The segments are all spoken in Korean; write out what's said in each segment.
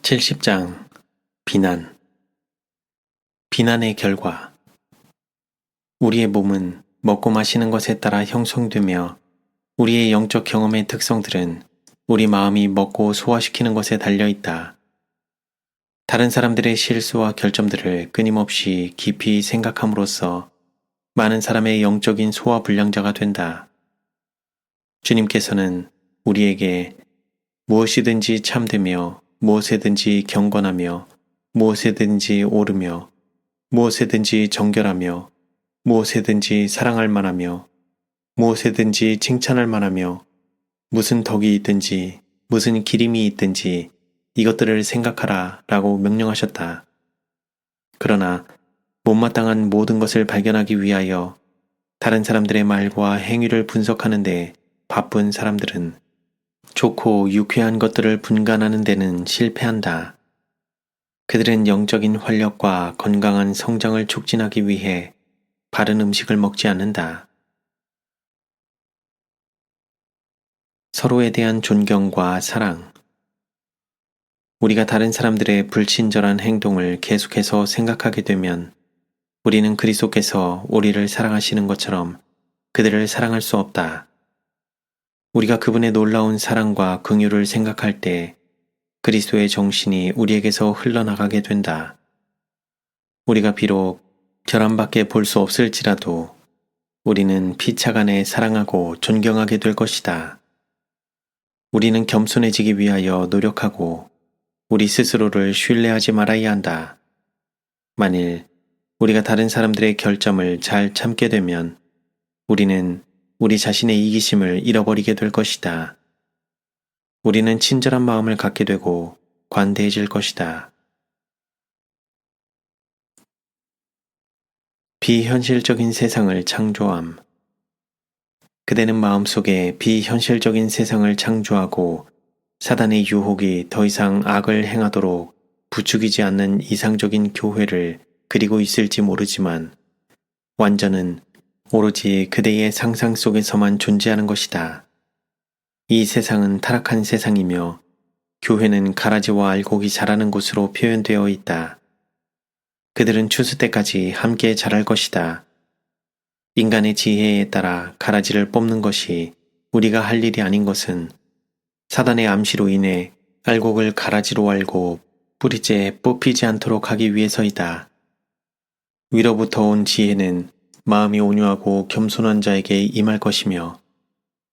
70장 비난. 비난의 결과. 우리의 몸은 먹고 마시는 것에 따라 형성되며 우리의 영적 경험의 특성들은 우리 마음이 먹고 소화시키는 것에 달려있다. 다른 사람들의 실수와 결점들을 끊임없이 깊이 생각함으로써 많은 사람의 영적인 소화불량자가 된다. 주님께서는 우리에게 무엇이든지 참되며 무엇에든지 경건하며 무엇에든지 옳으며 무엇에든지 정결하며 무엇에든지 사랑할 만하며 무엇에든지 칭찬할 만하며 무슨 덕이 있든지 무슨 기림이 있든지 이것들을 생각하라 라고 명령하셨다. 그러나 못마땅한 모든 것을 발견하기 위하여 다른 사람들의 말과 행위를 분석하는 데 바쁜 사람들은 좋고 유쾌한 것들을 분간하는 데는 실패한다. 그들은 영적인 활력과 건강한 성장을 촉진하기 위해 바른 음식을 먹지 않는다. 서로에 대한 존경과 사랑. 우리가 다른 사람들의 불친절한 행동을 계속해서 생각하게 되면 우리는 그리스도께서 우리를 사랑하시는 것처럼 그들을 사랑할 수 없다. 우리가 그분의 놀라운 사랑과 긍휼을 생각할 때 그리스도의 정신이 우리에게서 흘러나가게 된다. 우리가 비록 결함밖에 볼 수 없을지라도 우리는 피차간에 사랑하고 존경하게 될 것이다. 우리는 겸손해지기 위하여 노력하고 우리 스스로를 신뢰하지 말아야 한다. 만일 우리가 다른 사람들의 결점을 잘 참게 되면 우리는 우리 자신의 이기심을 잃어버리게 될 것이다. 우리는 친절한 마음을 갖게 되고 관대해질 것이다. 비현실적인 세상을 창조함. 그대는 마음속에 비현실적인 세상을 창조하고 사단의 유혹이 더 이상 악을 행하도록 부추기지 않는 이상적인 교회를 그리고 있을지 모르지만 완전은 오로지 그대의 상상 속에서만 존재하는 것이다. 이 세상은 타락한 세상이며 교회는 가라지와 알곡이 자라는 곳으로 표현되어 있다. 그들은 추수 때까지 함께 자랄 것이다. 인간의 지혜에 따라 가라지를 뽑는 것이 우리가 할 일이 아닌 것은 사단의 암시로 인해 알곡을 가라지로 알고 뿌리째 뽑히지 않도록 하기 위해서이다. 위로부터 온 지혜는 마음이 온유하고 겸손한 자에게 임할 것이며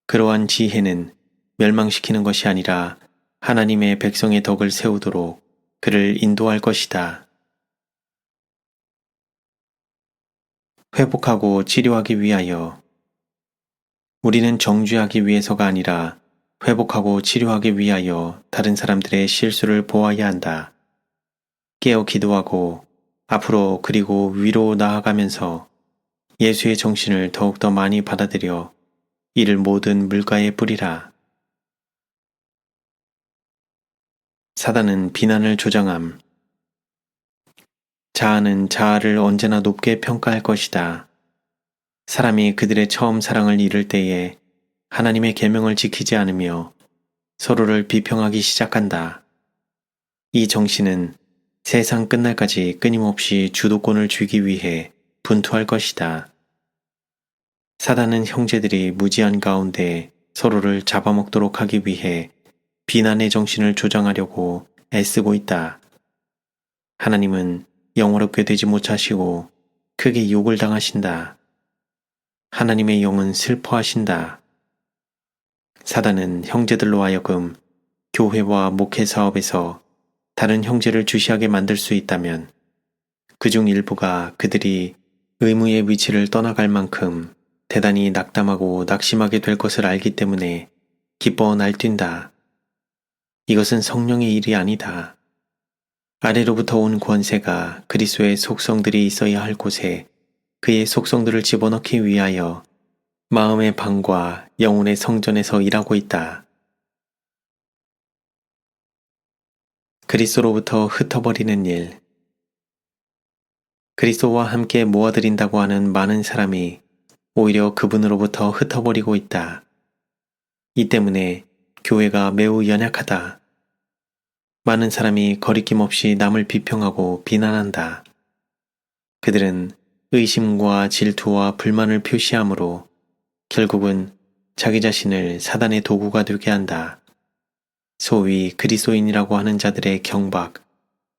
그러한 지혜는 멸망시키는 것이 아니라 하나님의 백성의 덕을 세우도록 그를 인도할 것이다. 회복하고 치료하기 위하여. 우리는 정죄하기 위해서가 아니라 회복하고 치료하기 위하여 다른 사람들의 실수를 보아야 한다. 깨어 기도하고 앞으로 그리고 위로 나아가면서 예수의 정신을 더욱더 많이 받아들여 이를 모든 물가에 뿌리라. 사단은 비난을 조장함. 자아는 자아를 언제나 높게 평가할 것이다. 사람이 그들의 처음 사랑을 잃을 때에 하나님의 계명을 지키지 않으며 서로를 비평하기 시작한다. 이 정신은 세상 끝날까지 끊임없이 주도권을 쥐기 위해 분투할 것이다. 사단은 형제들이 무지한 가운데 서로를 잡아먹도록 하기 위해 비난의 정신을 조장하려고 애쓰고 있다. 하나님은 영화롭게 되지 못하시고 크게 욕을 당하신다. 하나님의 영은 슬퍼하신다. 사단은 형제들로 하여금 교회와 목회 사업에서 다른 형제를 주시하게 만들 수 있다면 그중 일부가 그들이 의무의 위치를 떠나갈 만큼 대단히 낙담하고 낙심하게 될 것을 알기 때문에 기뻐 날뛴다. 이것은 성령의 일이 아니다. 아래로부터 온 권세가 그리스도의 속성들이 있어야 할 곳에 그의 속성들을 집어넣기 위하여 마음의 방과 영혼의 성전에서 일하고 있다. 그리스도로부터 흩어버리는 일. 그리스도와 함께 모아드린다고 하는 많은 사람이 오히려 그분으로부터 흩어버리고 있다. 이 때문에 교회가 매우 연약하다. 많은 사람이 거리낌 없이 남을 비평하고 비난한다. 그들은 의심과 질투와 불만을 표시하므로 결국은 자기 자신을 사단의 도구가 되게 한다. 소위 그리스도인이라고 하는 자들의 경박,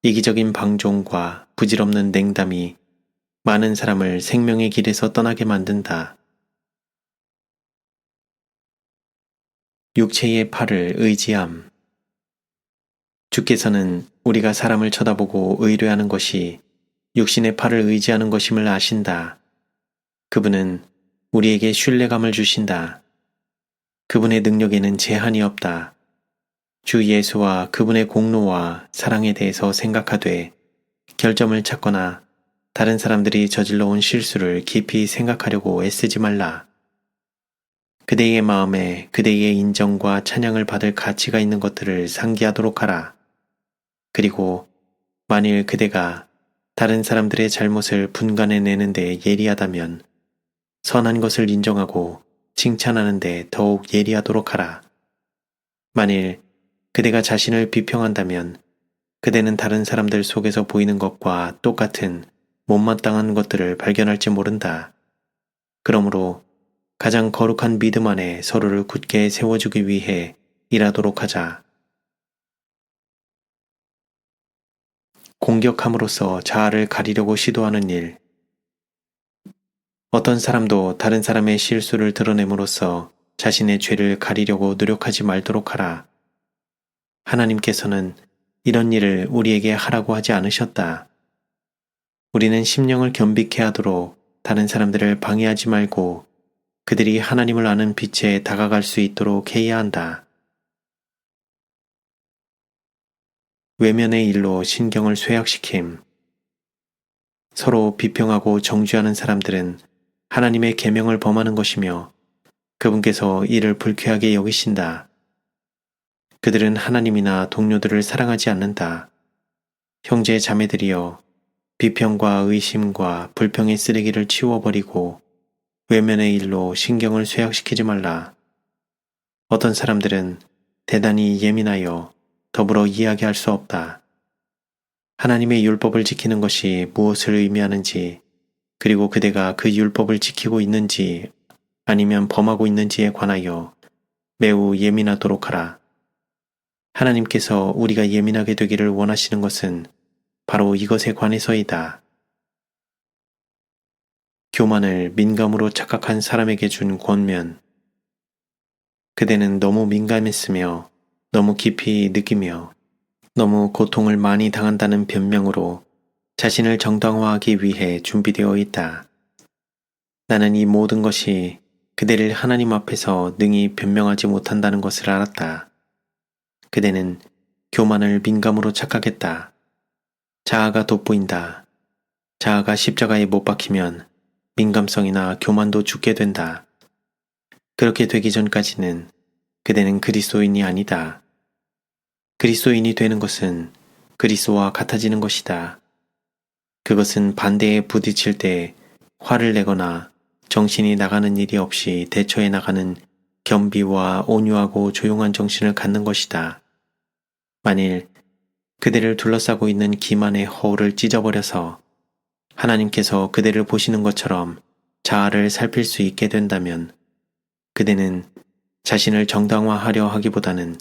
이기적인 방종과 부질없는 냉담이 많은 사람을 생명의 길에서 떠나게 만든다. 육체의 팔을 의지함. 주께서는 우리가 사람을 쳐다보고 의뢰하는 것이 육신의 팔을 의지하는 것임을 아신다. 그분은 우리에게 신뢰감을 주신다. 그분의 능력에는 제한이 없다. 주 예수와 그분의 공로와 사랑에 대해서 생각하되 결점을 찾거나 다른 사람들이 저질러 온 실수를 깊이 생각하려고 애쓰지 말라. 그대의 마음에 그대의 인정과 찬양을 받을 가치가 있는 것들을 상기하도록 하라. 그리고 만일 그대가 다른 사람들의 잘못을 분간해내는 데 예리하다면 선한 것을 인정하고 칭찬하는 데 더욱 예리하도록 하라. 만일 그대가 자신을 비평한다면 그대는 다른 사람들 속에서 보이는 것과 똑같은 못마땅한 것들을 발견할지 모른다. 그러므로 가장 거룩한 믿음 안에 서로를 굳게 세워주기 위해 일하도록 하자. 공격함으로써 자아를 가리려고 시도하는 일. 어떤 사람도 다른 사람의 실수를 드러냄으로써 자신의 죄를 가리려고 노력하지 말도록 하라. 하나님께서는 이런 일을 우리에게 하라고 하지 않으셨다. 우리는 심령을 겸비케 하도록 다른 사람들을 방해하지 말고 그들이 하나님을 아는 빛에 다가갈 수 있도록 해야 한다. 외면의 일로 신경을 쇠약시킴. 서로 비평하고 정죄하는 사람들은 하나님의 계명을 범하는 것이며 그분께서 이를 불쾌하게 여기신다. 그들은 하나님이나 동료들을 사랑하지 않는다. 형제 자매들이여, 비평과 의심과 불평의 쓰레기를 치워버리고 외면의 일로 신경을 쇠약시키지 말라. 어떤 사람들은 대단히 예민하여 더불어 이야기할 수 없다. 하나님의 율법을 지키는 것이 무엇을 의미하는지, 그리고 그대가 그 율법을 지키고 있는지 아니면 범하고 있는지에 관하여 매우 예민하도록 하라. 하나님께서 우리가 예민하게 되기를 원하시는 것은 바로 이것에 관해서이다. 교만을 민감으로 착각한 사람에게 준 권면. 그대는 너무 민감했으며 너무 깊이 느끼며 너무 고통을 많이 당한다는 변명으로 자신을 정당화하기 위해 준비되어 있다. 나는 이 모든 것이 그대를 하나님 앞에서 능히 변명하지 못한다는 것을 알았다. 그대는 교만을 민감으로 착각했다. 자아가 돋보인다. 자아가 십자가에 못 박히면 민감성이나 교만도 죽게 된다. 그렇게 되기 전까지는 그대는 그리스도인이 아니다. 그리스도인이 되는 것은 그리스도와 같아지는 것이다. 그것은 반대에 부딪힐 때 화를 내거나 정신이 나가는 일이 없이 대처해 나가는 겸비와 온유하고 조용한 정신을 갖는 것이다. 만일 그대를 둘러싸고 있는 기만의 허울을 찢어버려서 하나님께서 그대를 보시는 것처럼 자아를 살필 수 있게 된다면 그대는 자신을 정당화하려 하기보다는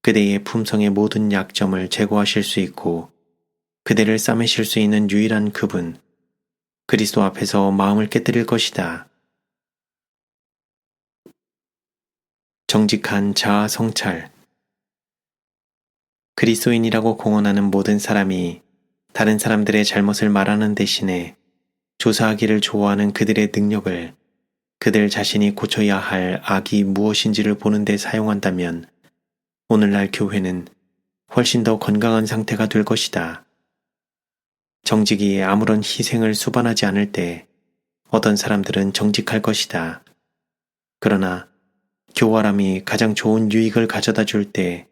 그대의 품성의 모든 약점을 제거하실 수 있고 그대를 싸매실 수 있는 유일한 그분, 그리스도 앞에서 마음을 깨뜨릴 것이다. 정직한 자아 성찰. 그리스도인이라고 공언하는 모든 사람이 다른 사람들의 잘못을 말하는 대신에 조사하기를 좋아하는 그들의 능력을 그들 자신이 고쳐야 할 악이 무엇인지를 보는 데 사용한다면 오늘날 교회는 훨씬 더 건강한 상태가 될 것이다. 정직이 아무런 희생을 수반하지 않을 때 어떤 사람들은 정직할 것이다. 그러나 교활함이 가장 좋은 유익을 가져다 줄 때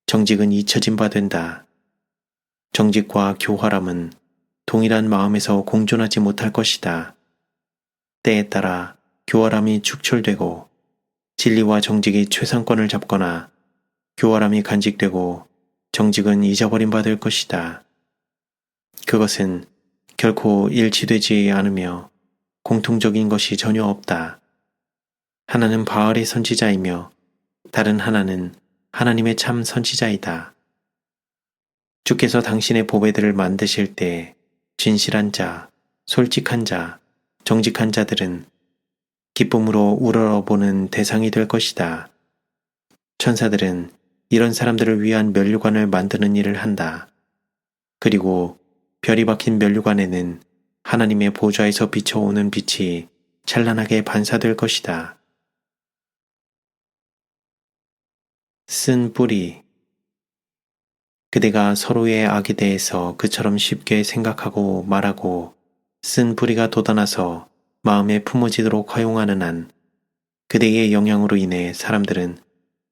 정직은 잊혀진 바 된다. 정직과 교활함은 동일한 마음에서 공존하지 못할 것이다. 때에 따라 교활함이 축출되고 진리와 정직이 최상권을 잡거나 교활함이 간직되고 정직은 잊어버림 받을 것이다. 그것은 결코 일치되지 않으며 공통적인 것이 전혀 없다. 하나는 바알의 선지자이며 다른 하나는 하나님의 참 선지자이다. 주께서 당신의 보배들을 만드실 때 진실한 자, 솔직한 자, 정직한 자들은 기쁨으로 우러러보는 대상이 될 것이다. 천사들은 이런 사람들을 위한 면류관을 만드는 일을 한다. 그리고 별이 박힌 면류관에는 하나님의 보좌에서 비춰오는 빛이 찬란하게 반사될 것이다. 쓴 뿌리. 그대가 서로의 악에 대해서 그처럼 쉽게 생각하고 말하고 쓴 뿌리가 돋아나서 마음에 품어지도록 허용하는 한 그대의 영향으로 인해 사람들은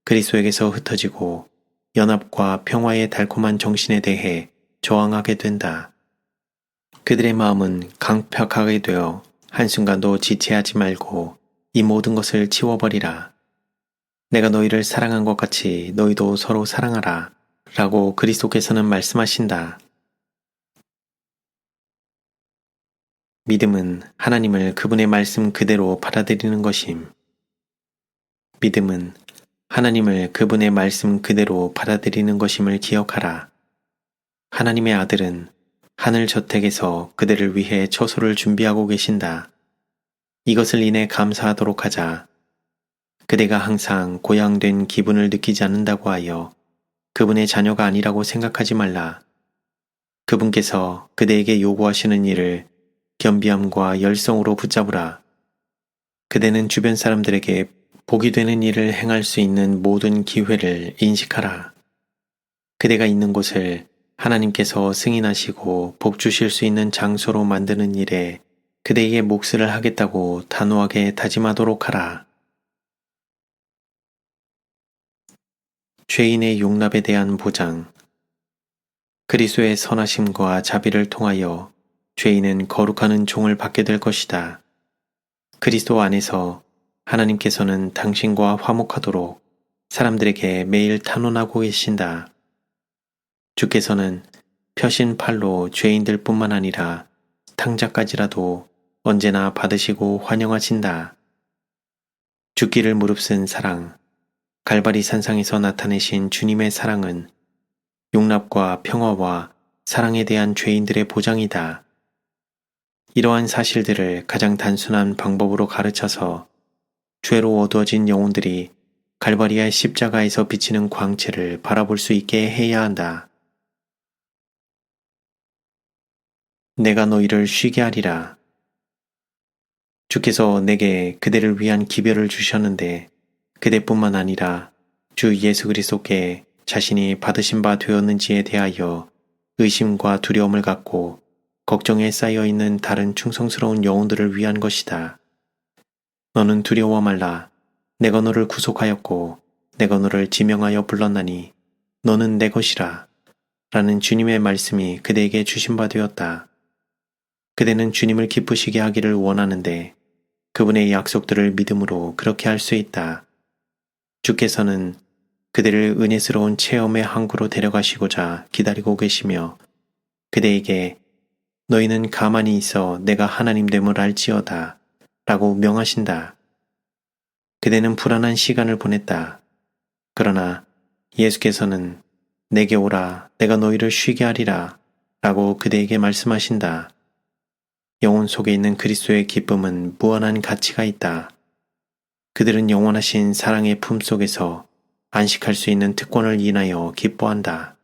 그리스도에게서 흩어지고 연합과 평화의 달콤한 정신에 대해 저항하게 된다. 그들의 마음은 강팍하게 되어 한순간도 지체하지 말고 이 모든 것을 치워버리라. 내가 너희를 사랑한 것 같이 너희도 서로 사랑하라. 라고 그리스도께서는 말씀하신다. 믿음은 하나님을 그분의 말씀 그대로 받아들이는 것임. 믿음은 하나님을 그분의 말씀 그대로 받아들이는 것임을 기억하라. 하나님의 아들은 하늘 저택에서 그대를 위해 처소를 준비하고 계신다. 이것을 인해 감사하도록 하자. 그대가 항상 고향된 기분을 느끼지 않는다고 하여 그분의 자녀가 아니라고 생각하지 말라. 그분께서 그대에게 요구하시는 일을 겸비함과 열성으로 붙잡으라. 그대는 주변 사람들에게 복이 되는 일을 행할 수 있는 모든 기회를 인식하라. 그대가 있는 곳을 하나님께서 승인하시고 복 주실 수 있는 장소로 만드는 일에 그대에게 몫을 하겠다고 단호하게 다짐하도록 하라. 죄인의 용납에 대한 보장. 그리스도의 선하심과 자비를 통하여 죄인은 거룩하는 종을 받게 될 것이다. 그리스도 안에서 하나님께서는 당신과 화목하도록 사람들에게 매일 탄원하고 계신다. 주께서는 펴신 팔로 죄인들 뿐만 아니라 탕자까지라도 언제나 받으시고 환영하신다. 죽기를 무릅쓴 사랑, 갈바리 산상에서 나타내신 주님의 사랑은 용납과 평화와 사랑에 대한 죄인들의 보장이다. 이러한 사실들을 가장 단순한 방법으로 가르쳐서 죄로 어두워진 영혼들이 갈바리아의 십자가에서 비치는 광채를 바라볼 수 있게 해야 한다. 내가 너희를 쉬게 하리라. 주께서 내게 그대를 위한 기별을 주셨는데 그대뿐만 아니라 주 예수 그리스도께 자신이 받으신 바 되었는지에 대하여 의심과 두려움을 갖고 걱정에 쌓여있는 다른 충성스러운 영혼들을 위한 것이다. 너는 두려워 말라. 내가 너를 구속하였고 내가 너를 지명하여 불렀나니 너는 내 것이라. 라는 주님의 말씀이 그대에게 주신 바 되었다. 그대는 주님을 기쁘시게 하기를 원하는데 그분의 약속들을 믿음으로 그렇게 할 수 있다. 주께서는 그대를 은혜스러운 체험의 항구로 데려가시고자 기다리고 계시며 그대에게 너희는 가만히 있어 내가 하나님 됨을 알지어다 라고 명하신다. 그대는 불안한 시간을 보냈다. 그러나 예수께서는 내게 오라 내가 너희를 쉬게 하리라 라고 그대에게 말씀하신다. 영혼 속에 있는 그리스도의 기쁨은 무한한 가치가 있다. 그들은 영원하신 사랑의 품속에서 안식할 수 있는 특권을 인하여 기뻐한다.